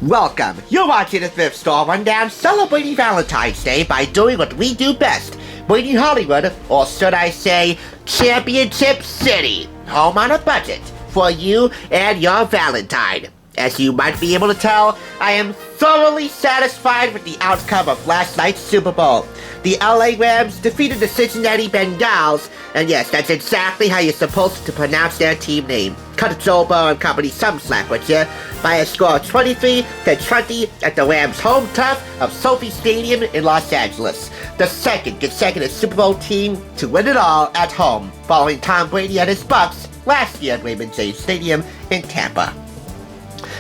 Welcome. You're watching the Thrift Store Rundown, celebrating Valentine's Day by doing what we do best, bringing Hollywood, or should I say, Championship City, home on a budget for you and your Valentine. As you might be able to tell, I am thoroughly satisfied with the outcome of last night's Super Bowl. The LA Rams defeated the Cincinnati Bengals, and yes, that's exactly how you're supposed to pronounce their team name. Cut Joe Burrow and company some slack, would you? By a score of 23-20 at the Rams' home turf of SoFi Stadium in Los Angeles. The second consecutive Super Bowl team to win it all at home, following Tom Brady and his Bucs last year at Raymond James Stadium in Tampa.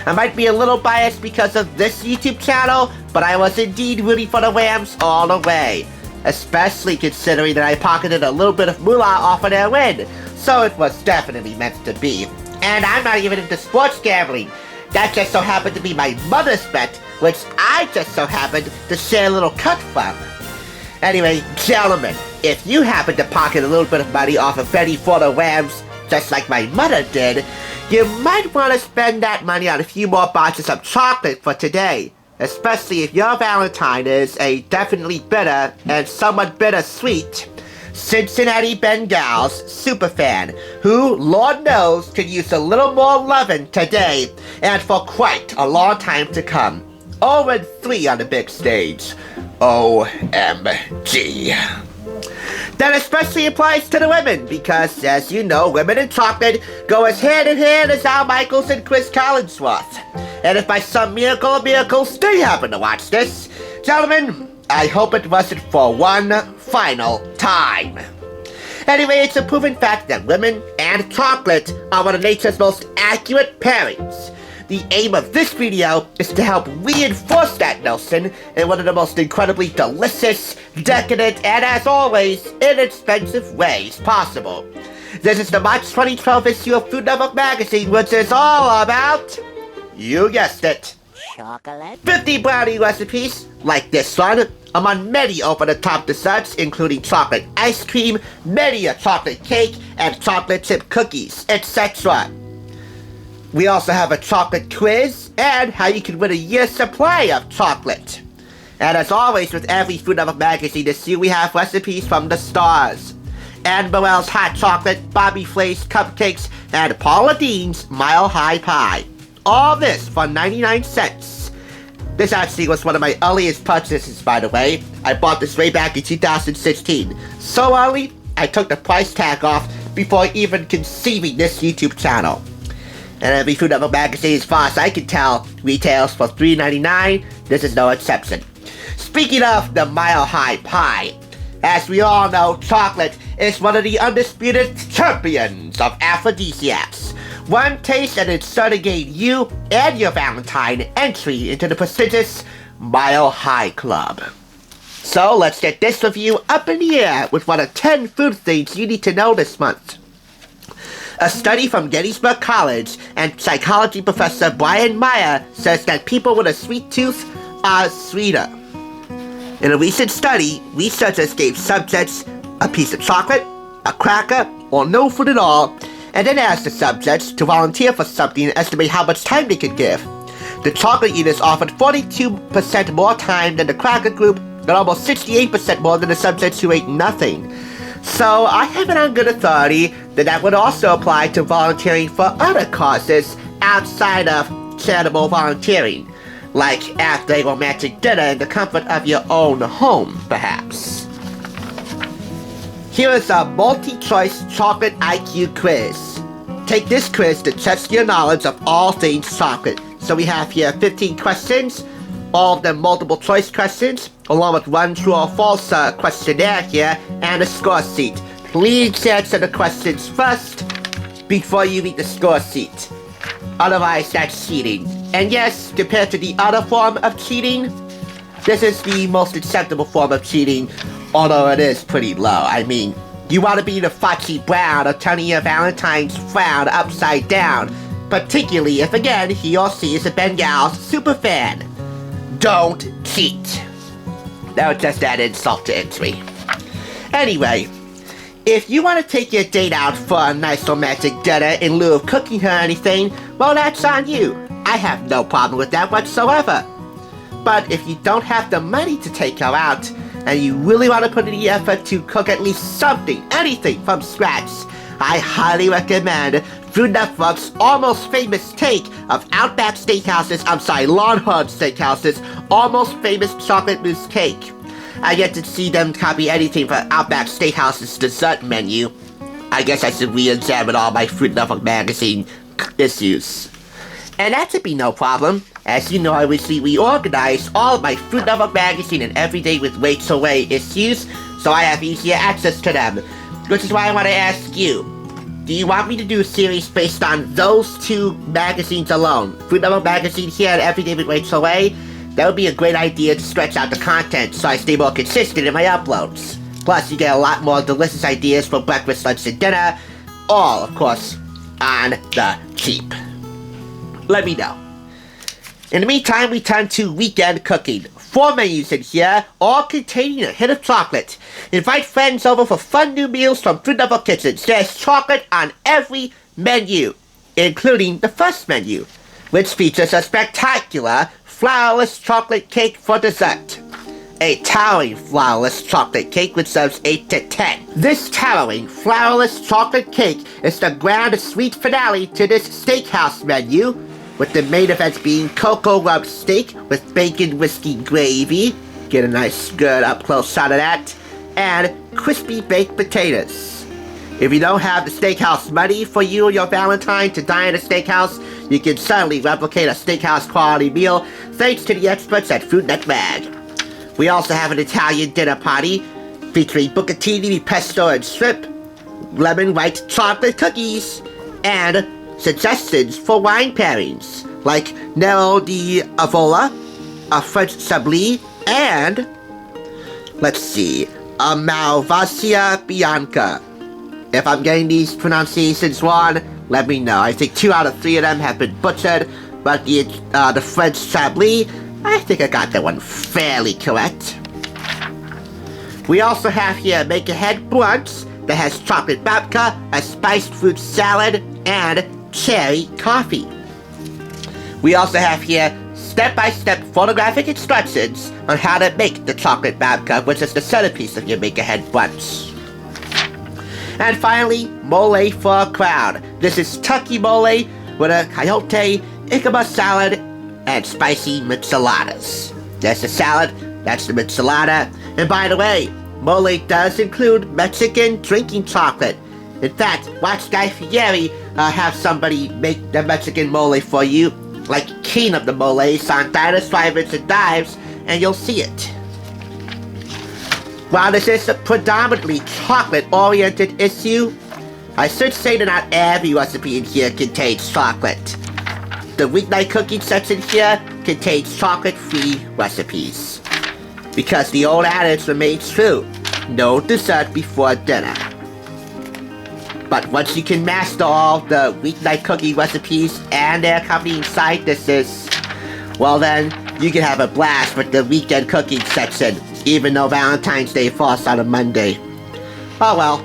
I might be a little biased because of this YouTube channel, but I was indeed rooting for the Rams all the way. Especially considering that I pocketed a little bit of moolah off of their win, so it was definitely meant to be. And I'm not even into sports gambling. That just so happened to be my mother's bet, which I just so happened to share a little cut from. Anyway, gentlemen, if you happen to pocket a little bit of money off of betting for the Rams, just like my mother did, you might want to spend that money on a few more boxes of chocolate for today. Especially if your Valentine is a definitely bitter and somewhat bittersweet Cincinnati Bengals superfan who, Lord knows, could use a little more loving today and for quite a long time to come. 0-3 on the big stage. OMG. That especially applies to the women, because, as you know, women and chocolate go as hand in hand as Al Michaels and Chris Collinsworth. And if by some miracle of miracles they happen to watch this, gentlemen, I hope it wasn't for one final time. Anyway, it's a proven fact that women and chocolate are one of nature's most accurate pairings. The aim of this video is to help reinforce that notion in one of the most incredibly delicious, decadent, and as always, inexpensive ways possible. This is the March 2012 issue of Food Network magazine, which is all about, you guessed it, chocolate. 50 brownie recipes, like this one, among many over-the-top desserts, including chocolate ice cream, many a chocolate cake, and chocolate chip cookies, etc. We also have a chocolate quiz, and how you can win a year's supply of chocolate. And as always with every Food Network magazine issue, we have recipes from the stars. Anne Burrell's hot chocolate, Bobby Flay's cupcakes, and Paula Deen's Mile High Pie. All this for 99 cents. This actually was one of my earliest purchases, by the way. I bought this way back in 2016. So early, I took the price tag off before even conceiving this YouTube channel. And every Food Network magazine, as far as I can tell, retails for $3.99. This is no exception. Speaking of the Mile High Pie, as we all know, chocolate is one of the undisputed champions of aphrodisiacs. One taste and it's sure to gain you and your Valentine entry into the prestigious Mile High Club. So let's get this review up in the air with one of 10 food things you need to know this month. A study from Gettysburg College and psychology professor Brian Meyer says that people with a sweet tooth are sweeter. In a recent study, researchers gave subjects a piece of chocolate, a cracker, or no food at all, and then asked the subjects to volunteer for something and estimate how much time they could give. The chocolate eaters offered 42% more time than the cracker group, and almost 68% more than the subjects who ate nothing. So I have it on good authority that would also apply to volunteering for other causes outside of charitable volunteering, like after a romantic dinner in the comfort of your own home, perhaps. Here is a multi-choice chocolate IQ quiz. Take this quiz to test your knowledge of all things chocolate. So we have here 15 questions, all of them multiple choice questions, along with one true or false questionnaire here, and a score sheet. Please answer the questions first before you read the score sheet. Otherwise, that's cheating. And yes, compared to the other form of cheating, this is the most acceptable form of cheating, although it is pretty low. I mean, you want to be the Foxy Brown or turning your Valentine's frown upside down, particularly if, again, he or she is a Bengals superfan. Don't cheat. That would just add insult to injury. Anyway, if you want to take your date out for a nice romantic dinner in lieu of cooking her anything, well, that's on you. I have no problem with that whatsoever. But if you don't have the money to take her out, and you really want to put in the effort to cook at least something, anything from scratch, I highly recommend Food Network's almost famous take of Outback Longhorn Steakhouse's almost famous chocolate mousse cake. I get to see them copy anything from Outback Steakhouse's dessert menu. I guess I should re-examine all my Food Network magazine issues. And that should be no problem. As you know, I recently reorganized all of my Food Network magazine and Everyday with Rachel Ray issues, so I have easier access to them. Which is why I want to ask you, do you want me to do a series based on those two magazines alone? Food Network magazine here and Everyday with Rachel Ray? That would be a great idea to stretch out the content so I stay more consistent in my uploads. Plus, you get a lot more delicious ideas for breakfast, lunch, and dinner. All, of course, on the cheap. Let me know. In the meantime, we turn to weekend cooking. 4 menus in here, all containing a hint of chocolate. Invite friends over for fun new meals from Food Network Kitchens. There's chocolate on every menu, including the first menu, which features a spectacular flourless chocolate cake for dessert. A towering flourless chocolate cake which serves 8 to 10. This towering flourless chocolate cake is the grand sweet finale to this steakhouse menu, with the main event being cocoa rub steak with bacon whiskey gravy. Get a nice good up close shot of that. And crispy baked potatoes. If you don't have the steakhouse money for you or your Valentine to dine at a steakhouse, you can certainly replicate a steakhouse quality meal thanks to the experts at Food Net Mag. We also have an Italian dinner party featuring bucatini, pesto, and shrimp, lemon white chocolate cookies, and suggestions for wine pairings like Nero di Avola, a French Chablis, and, let's see, a Malvasia Bianca. If I'm getting these pronunciations wrong, let me know. I think 2 out of 3 of them have been butchered, but the French Chablis, I think I got that one fairly correct. We also have here Make Ahead Brunch that has chocolate babka, a spiced fruit salad, and cherry coffee. We also have here step-by-step photographic instructions on how to make the chocolate babka, which is the centerpiece of your Make Ahead Brunch. And finally, mole for a crowd. This is turkey mole with a coyote, ikama salad, and spicy micheladas. There's the salad, that's the michelada. And by the way, mole does include Mexican drinking chocolate. In fact, watch Guy Fieri have somebody make the Mexican mole for you, like King of the Moles on Diners, Drive-Ins, and Dives, and you'll see it. While this is a predominantly chocolate-oriented issue, I should say that not every recipe in here contains chocolate. The weeknight cooking section here contains chocolate-free recipes. Because the old adage remains true, no dessert before dinner. But once you can master all the weeknight cooking recipes and their accompanying side dishes, well then, you can have a blast with the weekend cooking section, even though Valentine's Day falls on a Monday. Oh well.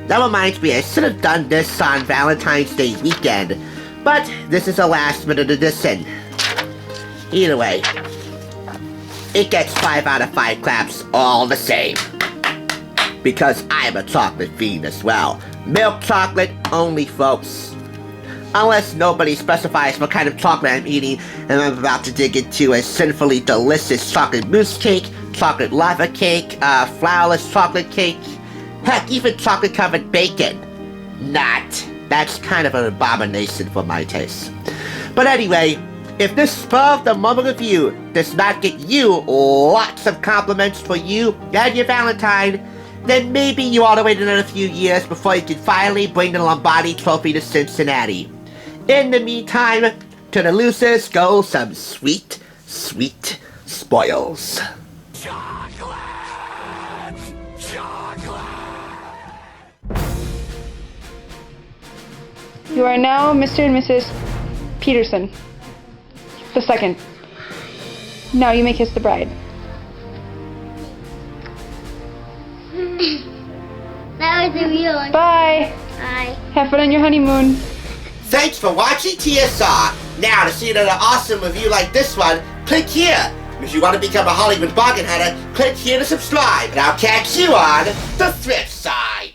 That reminds me, I should have done this on Valentine's Day weekend, but this is a last-minute edition. Either way, it gets 5 out of 5 claps all the same. Because I'm a chocolate fiend as well. Milk chocolate only, folks. Unless nobody specifies what kind of chocolate I'm eating, and I'm about to dig into a sinfully delicious chocolate mousse cake, chocolate lava cake, flourless chocolate cake, heck, even chocolate-covered bacon. Not. That's kind of an abomination for my taste. But anyway, if this spur of the moment review does not get you lots of compliments for you and your Valentine, then maybe you ought to wait another few years before you can finally bring the Lombardi Trophy to Cincinnati. In the meantime, to the losers go some sweet, sweet spoils. Chocolate! Chocolate! You are now Mr. and Mrs. Peterson, the second. Now you may kiss the bride. That was a real one. Bye! Bye. Have fun on your honeymoon. Thanks for watching TSR. Now, to see another awesome review like this one, click here. If you want to become a Hollywood bargain hunter, click here to subscribe. And I'll catch you on the thrift side.